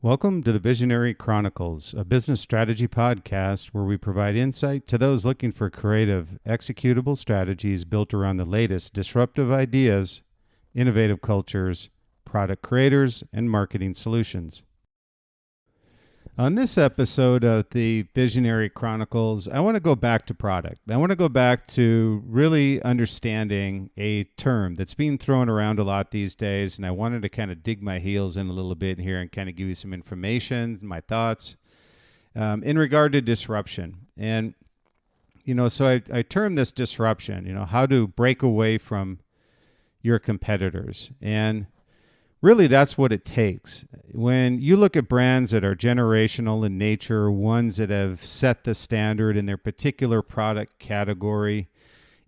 Welcome to the Visionary Chronicles, a business strategy podcast where we provide insight to those looking for creative, executable strategies built around the latest disruptive ideas, innovative cultures, product creators, and marketing solutions. On this episode of the Visionary Chronicles, I want to go back to product. I want to go back to really understanding a term that's being thrown around a lot these days, and I wanted to kind of dig my heels in a little bit here and kind of give you some information, my thoughts, in regard to disruption. And, so I term this disruption, how to break away from your competitors. And really, that's what it takes. When you look at brands that are generational in nature, ones that have set the standard in their particular product category,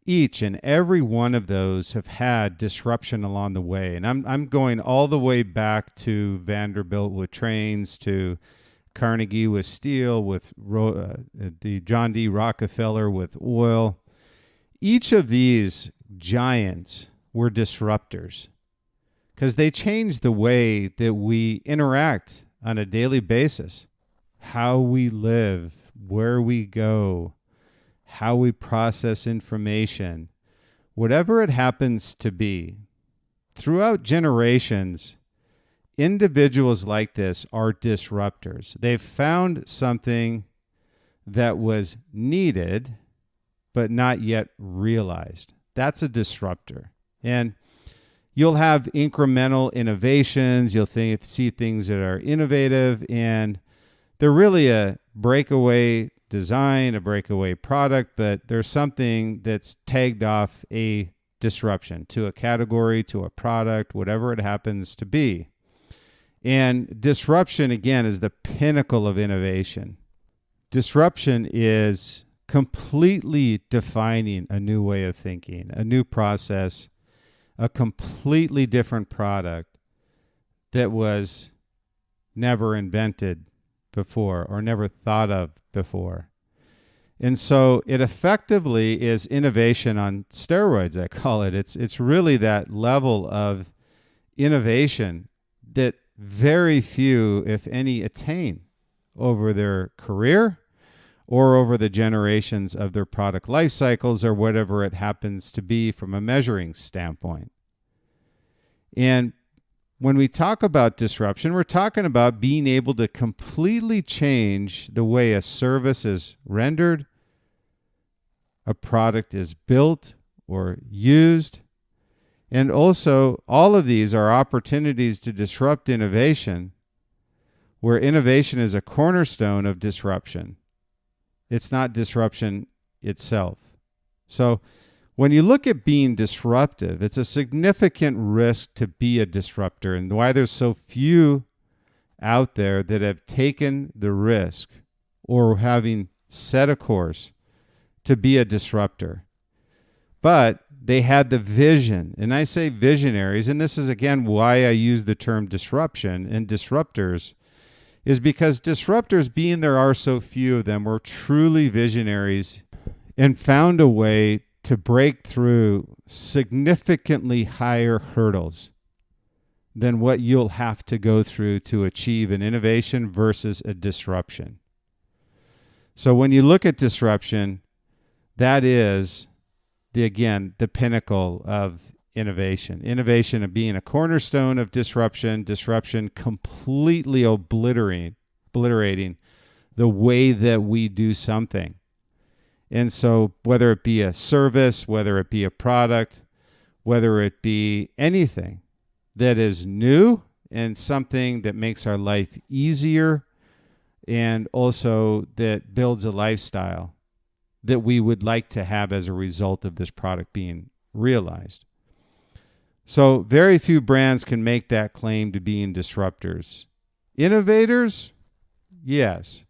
each and every one of those have had disruption along the way. And I'm going all the way back to Vanderbilt with trains, to Carnegie with steel, with the John D. Rockefeller with oil. Each of these giants were disruptors, because they change the way that we interact on a daily basis, how we live, where we go, how we process information, whatever it happens to be. Throughout generations, individuals like this are disruptors. They've found something that was needed, but not yet realized. That's a disruptor. And you'll have incremental innovations. You'll see things that are innovative, and they're really a breakaway design, a breakaway product, but there's something that's tagged off a disruption to a category, to a product, whatever it happens to be. And disruption, again, is the pinnacle of innovation. Disruption is completely defining a new way of thinking, a new process, a completely different product that was never invented before or never thought of before. And so it effectively is innovation on steroids, I call it. It's really that level of innovation that very few, if any, attain over their career or over the generations of their product life cycles, or whatever it happens to be from a measuring standpoint. And when we talk about disruption, we're talking about being able to completely change the way a service is rendered, a product is built or used. And also, all of these are opportunities to disrupt innovation, where innovation is a cornerstone of disruption. It's not disruption itself. So when you look at being disruptive, it's a significant risk to be a disruptor, and why there's so few out there that have taken the risk or having set a course to be a disruptor. But they had the vision, and I say visionaries, and this is again why I use the term disruption and disruptors, is because disruptors, being there are so few of them, were truly visionaries and found a way to break through significantly higher hurdles than what you'll have to go through to achieve an innovation versus a disruption. So when you look at disruption, that is, the pinnacle of innovation. Innovation of being a cornerstone of disruption, disruption completely obliterating the way that we do something. And so whether it be a service, whether it be a product, whether it be anything that is new and something that makes our life easier, and also that builds a lifestyle that we would like to have as a result of this product being realized. So very few brands can make that claim to being disruptors. Innovators, yes.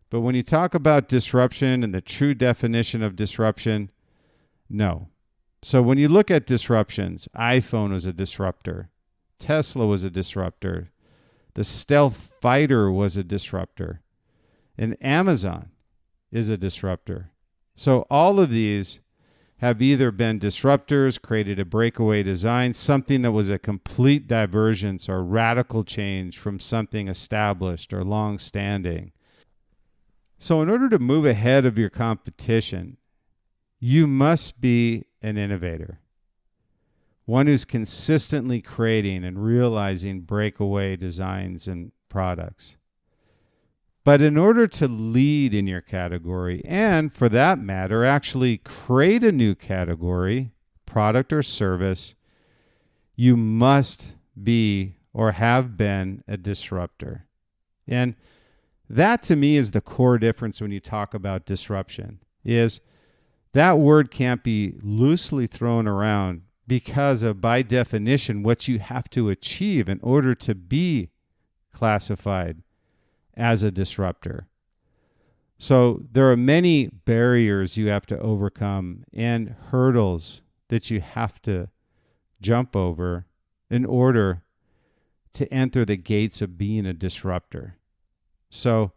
But when you talk about disruption and the true definition of disruption, no. So when you look at disruptions, iPhone was a disruptor. Tesla was a disruptor. The stealth fighter was a disruptor. And Amazon is a disruptor. So all of these have either been disruptors, created a breakaway design, something that was a complete divergence or radical change from something established or long-standing. So in order to move ahead of your competition, you must be an innovator, one who's consistently creating and realizing breakaway designs and products. But in order to lead in your category, and for that matter, actually create a new category, product or service, you must be or have been a disruptor. And that to me is the core difference when you talk about disruption, is that word can't be loosely thrown around because of, by definition, what you have to achieve in order to be classified as a disruptor. So there are many barriers you have to overcome and hurdles that you have to jump over in order to enter the gates of being a disruptor. So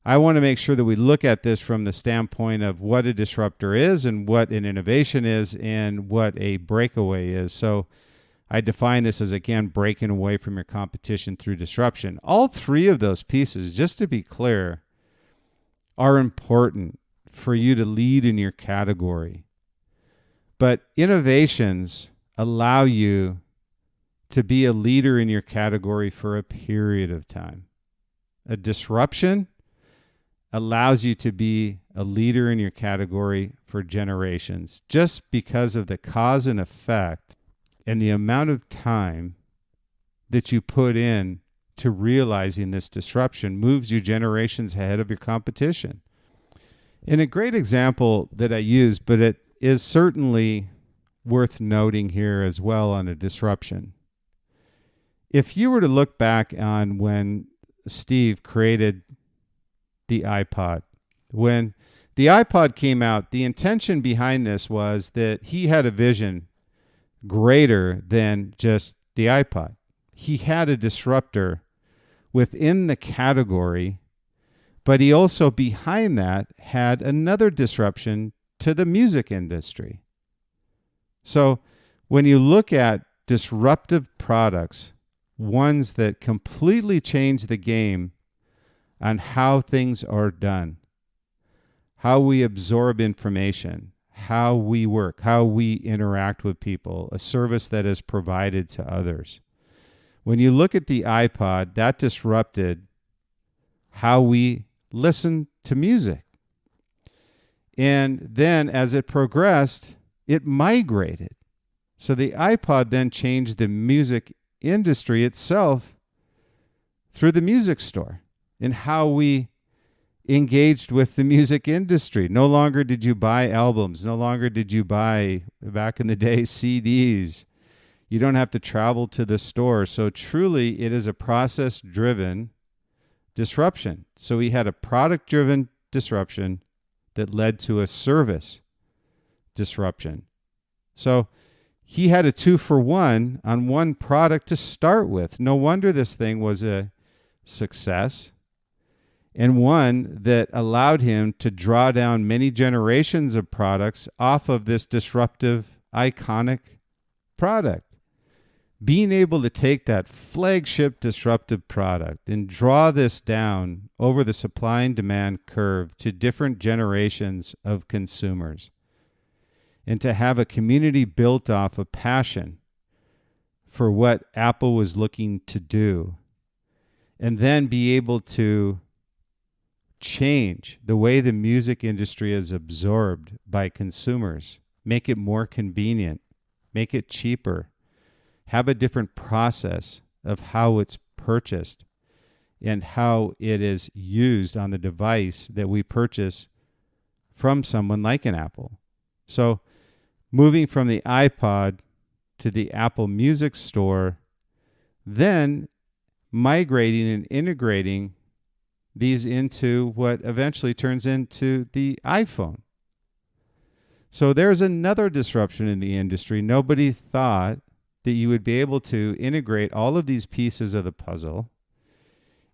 I want to make sure that we look at this from the standpoint of what a disruptor is and what an innovation is and what a breakaway is. So I define this as, again, breaking away from your competition through disruption. All three of those pieces, just to be clear, are important for you to lead in your category. But innovations allow you to be a leader in your category for a period of time. A disruption allows you to be a leader in your category for generations, just because of the cause and effect and the amount of time that you put in to realizing this disruption moves you generations ahead of your competition. And a great example that I use, but it is certainly worth noting here as well on a disruption. If you were to look back on when Steve created the iPod, when the iPod came out, the intention behind this was that he had a vision greater than just the iPod. He had a disruptor within the category, but he also behind that had another disruption to the music industry. So when you look at disruptive products, ones that completely change the game on how things are done, how we absorb information, how we work, how we interact with people, a service that is provided to others. When you look at the iPod, that disrupted how we listen to music. And then as it progressed, it migrated. So the iPod then changed the music industry itself through the music store and how we engaged with the music industry. No longer did you buy albums. No longer did you buy, back in the day, CDs. You don't have to travel to the store. So truly, it is a process-driven disruption. So we had a product-driven disruption that led to a service disruption. So he had a 2-for-1 on one product to start with. No wonder this thing was a success, and one that allowed him to draw down many generations of products off of this disruptive, iconic product. Being able to take that flagship disruptive product and draw this down over the supply and demand curve to different generations of consumers, and to have a community built off of passion for what Apple was looking to do, and then be able to change the way the music industry is absorbed by consumers, make it more convenient, make it cheaper, have a different process of how it's purchased and how it is used on the device that we purchase from someone like an Apple. So moving from the iPod to the Apple Music Store, then migrating and integrating these into what eventually turns into the iPhone. So there's another disruption in the industry. Nobody thought that you would be able to integrate all of these pieces of the puzzle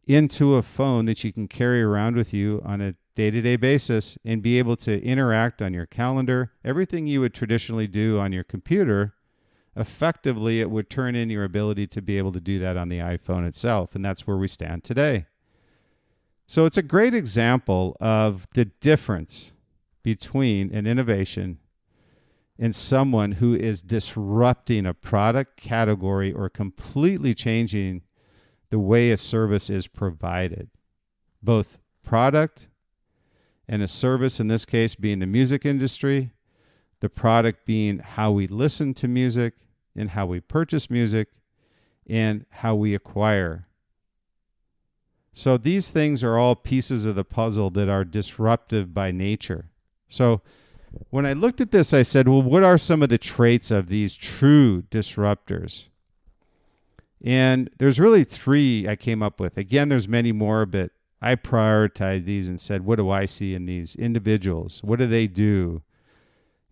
into a phone that you can carry around with you on a day-to-day basis and be able to interact on your calendar, everything you would traditionally do on your computer, effectively it would turn in your ability to be able to do that on the iPhone itself. And that's where we stand today. So it's a great example of the difference between an innovation and someone who is disrupting a product category or completely changing the way a service is provided. Both product and a service, in this case being the music industry, the product being how we listen to music and how we purchase music and how we acquire. So these things are all pieces of the puzzle that are disruptive by nature. So when I looked at this, I said, well, what are some of the traits of these true disruptors? And there's really 3 I came up with. Again, there's many more, but I prioritized these and said, what do I see in these individuals? What do they do?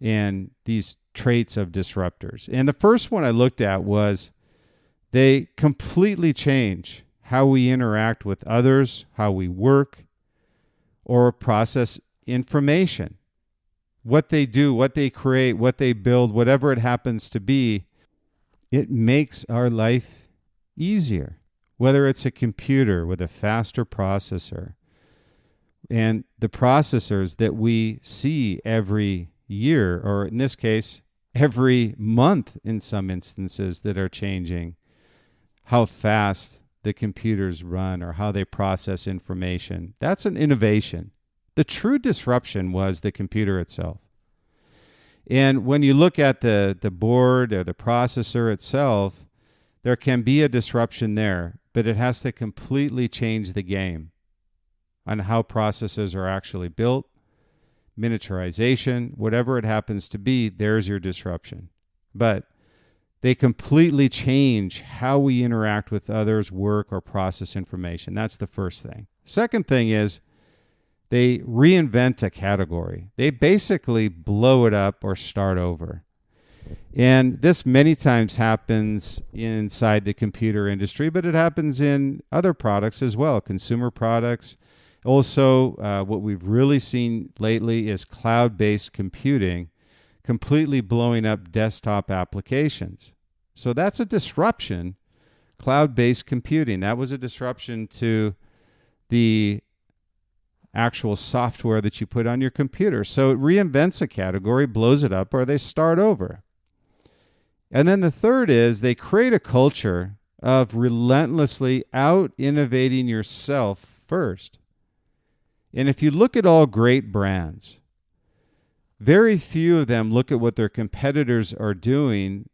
And these traits of disruptors. And the first one I looked at was they completely change how we interact with others, how we work, or process information. What they do, what they create, what they build, whatever it happens to be, it makes our life easier. Whether it's a computer with a faster processor, and the processors that we see every year, or in this case, every month in some instances that are changing, how fast the computers run or how they process information. That's an innovation. The true disruption was the computer itself. And when you look at the board or the processor itself, there can be a disruption there, but it has to completely change the game on how processors are actually built, miniaturization, whatever it happens to be, there's your disruption. But they completely change how we interact with others, work, or process information. That's the first thing. Second thing is they reinvent a category. They basically blow it up or start over. And this many times happens inside the computer industry, but it happens in other products as well, consumer products. Also, what we've really seen lately is cloud-based computing completely blowing up desktop applications. So that's a disruption, cloud-based computing. That was a disruption to the actual software that you put on your computer. So it reinvents a category, blows it up, or they start over. And then the third is they create a culture of relentlessly out-innovating yourself first. And if you look at all great brands, very few of them look at what their competitors are doing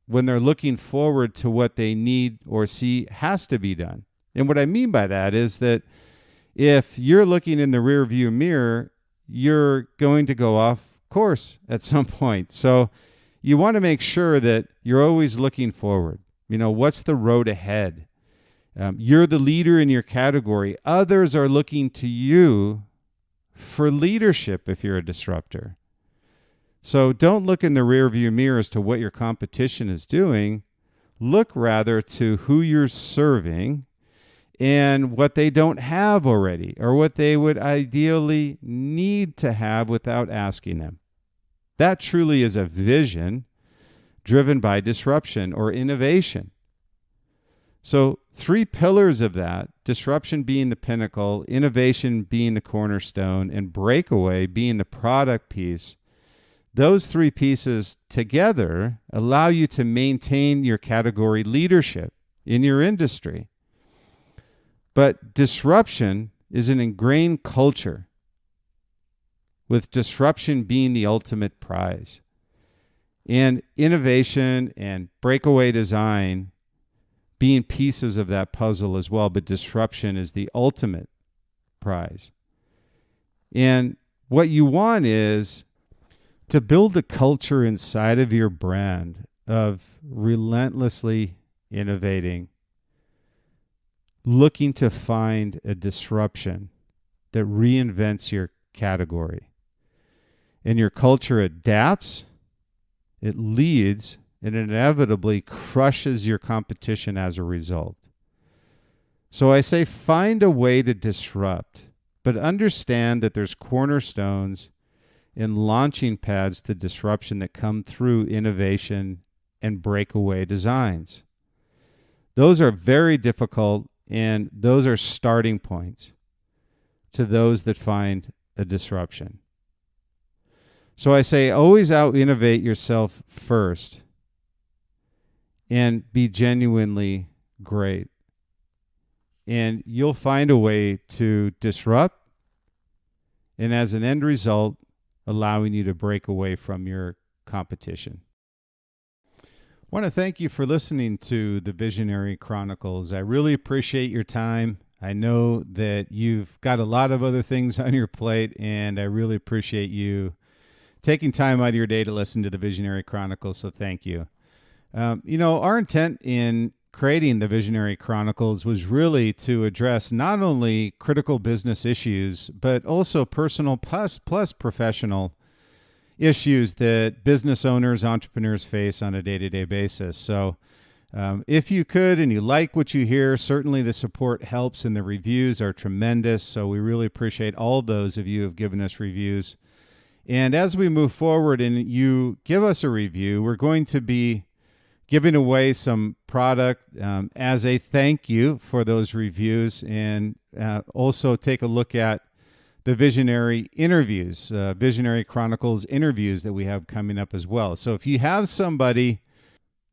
when they're looking forward to what they need or see has to be done. And what I mean by that is that if you're looking in the rear view mirror, you're going to go off course at some point. So you want to make sure that you're always looking forward. You know, what's the road ahead? You're the leader in your category. Others are looking to you for leadership if you're a disruptor. So don't look in the rear view mirror as to what your competition is doing. Look rather to who you're serving and what they don't have already or what they would ideally need to have without asking them. That truly is a vision driven by disruption or innovation. So 3 pillars of that, disruption being the pinnacle, innovation being the cornerstone, and breakaway being the product piece, those 3 pieces together allow you to maintain your category leadership in your industry. But disruption is an ingrained culture, with disruption being the ultimate prize. And innovation and breakaway design being pieces of that puzzle as well, but disruption is the ultimate prize. And what you want is to build a culture inside of your brand of relentlessly innovating, looking to find a disruption that reinvents your category. And your culture adapts, it leads, and inevitably crushes your competition as a result. So I say find a way to disrupt, but understand that there's cornerstones and launching pads to disruption that come through innovation and breakaway designs. Those are very difficult, and those are starting points to those that find a disruption. So I say always out-innovate yourself first and be genuinely great. And you'll find a way to disrupt, and as an end result, allowing you to break away from your competition. I want to thank you for listening to the Visionary Chronicles. I really appreciate your time. I know that you've got a lot of other things on your plate, and I really appreciate you taking time out of your day to listen to the Visionary Chronicles, so thank you. Our intent in creating the Visionary Chronicles was really to address not only critical business issues, but also personal plus professional issues that business owners, entrepreneurs face on a day-to-day basis. So if you could and you like what you hear, certainly the support helps, and the reviews are tremendous. So we really appreciate all those of you who have given us reviews. And as we move forward and you give us a review, we're going to be giving away some product as a thank you for those reviews, and also take a look at the Visionary interviews, Visionary Chronicles interviews that we have coming up as well. So if you have somebody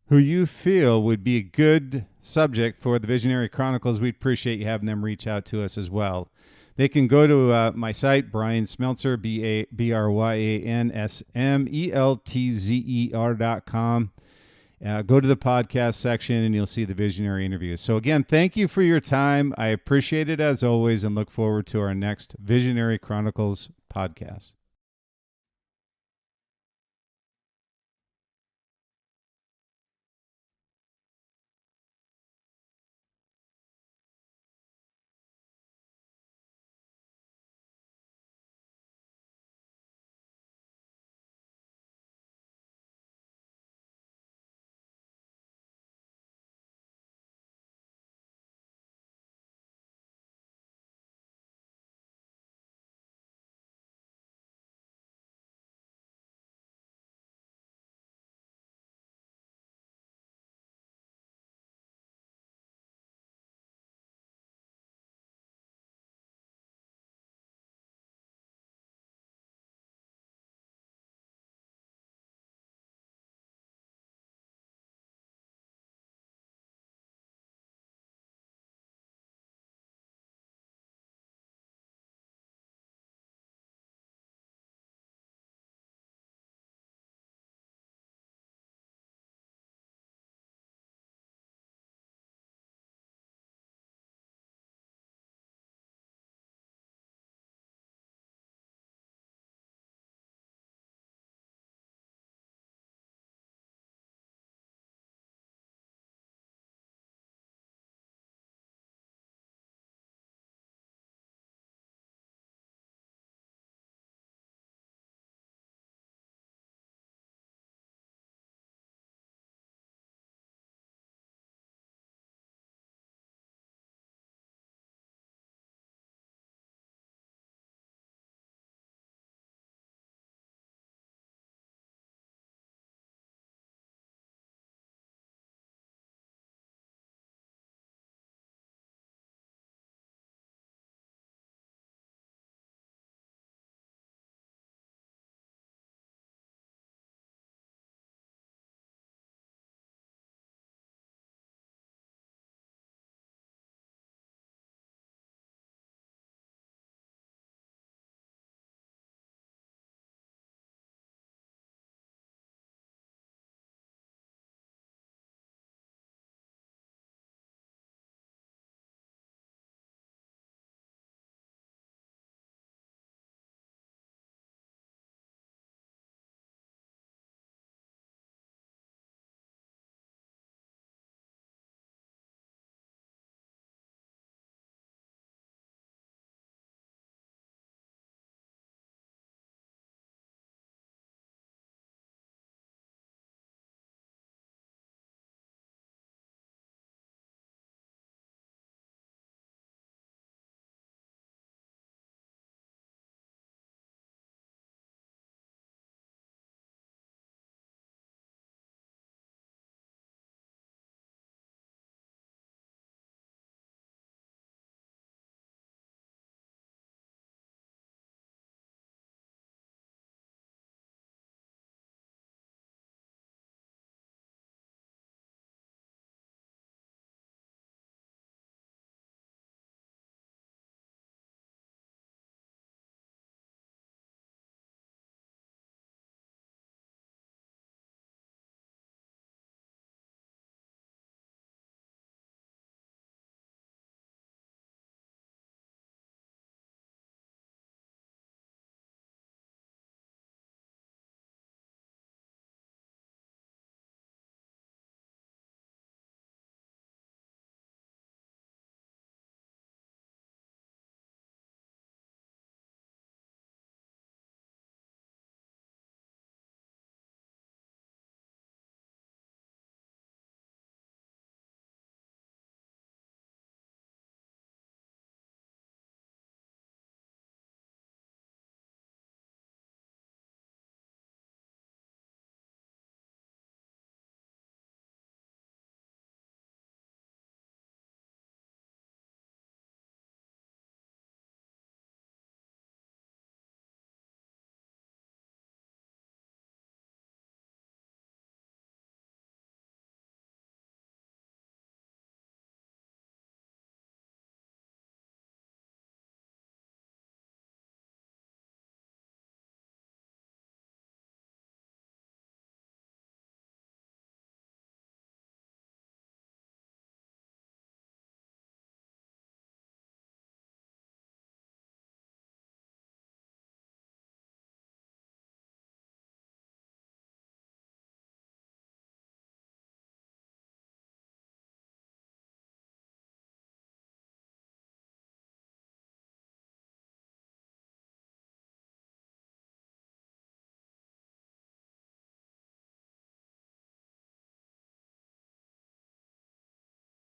who you feel would be a good subject for the Visionary Chronicles, we'd appreciate you having them reach out to us as well. They can go to my site, Brian Smeltzer, BryanSmeltzer.com. Go to the podcast section and you'll see the Visionary interviews. So again, thank you for your time. I appreciate it as always, and look forward to our next Visionary Chronicles podcast.